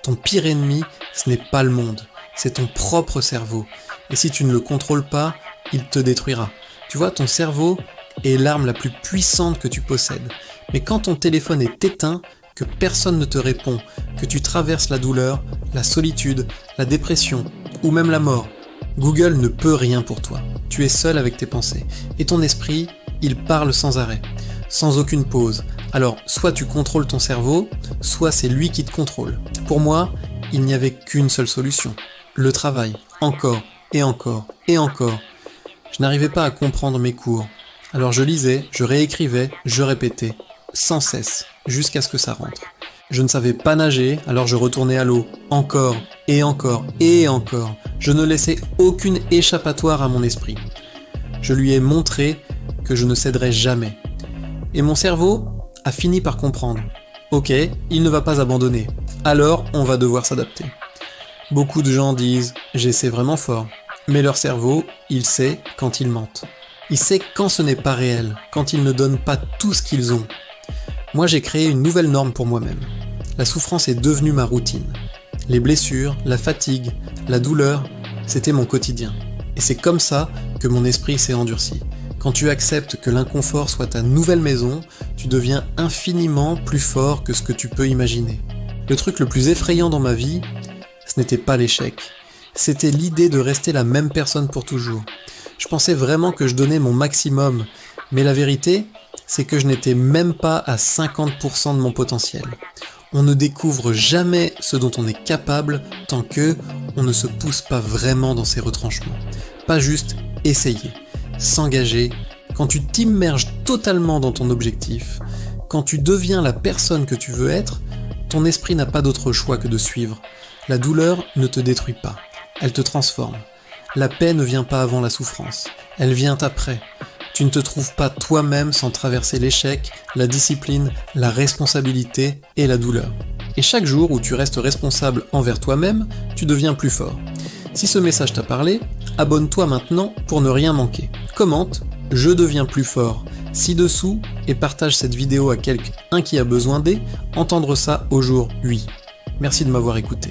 Ton pire ennemi, ce n'est pas le monde, c'est ton propre cerveau. Et si tu ne le contrôles pas, il te détruira. Tu vois, ton cerveau est l'arme la plus puissante que tu possèdes. Mais quand ton téléphone est éteint, que personne ne te répond, que tu traverses la douleur, la solitude, la dépression ou même la mort, Google ne peut rien pour toi. Tu es seul avec tes pensées. Et ton esprit, il parle sans arrêt, sans aucune pause. Alors, soit tu contrôles ton cerveau, soit c'est lui qui te contrôle. Pour moi, il n'y avait qu'une seule solution. Le travail, encore, et encore, et encore. Je n'arrivais pas à comprendre mes cours. Alors je lisais, je réécrivais, je répétais, sans cesse, jusqu'à ce que ça rentre. Je ne savais pas nager, alors je retournais à l'eau, encore, et encore, et encore. Je ne laissais aucune échappatoire à mon esprit. Je lui ai montré que je ne céderais jamais. Et mon cerveau a fini par comprendre. Ok, il ne va pas abandonner, alors on va devoir s'adapter. Beaucoup de gens disent « j'essaie vraiment fort », mais leur cerveau, il sait quand ils mentent. Il sait quand ce n'est pas réel, quand ils ne donnent pas tout ce qu'ils ont. Moi j'ai créé une nouvelle norme pour moi-même. La souffrance est devenue ma routine. Les blessures, la fatigue, la douleur, c'était mon quotidien. Et c'est comme ça que mon esprit s'est endurci. Quand tu acceptes que l'inconfort soit ta nouvelle maison, tu deviens infiniment plus fort que ce que tu peux imaginer. Le truc le plus effrayant dans ma vie, ce n'était pas l'échec. C'était l'idée de rester la même personne pour toujours. Je pensais vraiment que je donnais mon maximum, mais la vérité, c'est que je n'étais même pas à 50% de mon potentiel. On ne découvre jamais ce dont on est capable tant que on ne se pousse pas vraiment dans ses retranchements. Pas juste essayer, s'engager. Quand tu t'immerges totalement dans ton objectif, quand tu deviens la personne que tu veux être, ton esprit n'a pas d'autre choix que de suivre. La douleur ne te détruit pas, elle te transforme. La paix ne vient pas avant la souffrance, elle vient après. Tu ne te trouves pas toi-même sans traverser l'échec, la discipline, la responsabilité et la douleur. Et chaque jour où tu restes responsable envers toi-même, tu deviens plus fort. Si ce message t'a parlé, abonne-toi maintenant pour ne rien manquer. Commente « Je deviens plus fort » ci-dessous et partage cette vidéo à quelqu'un qui a besoin d'entendre ça au jour 8. Merci de m'avoir écouté.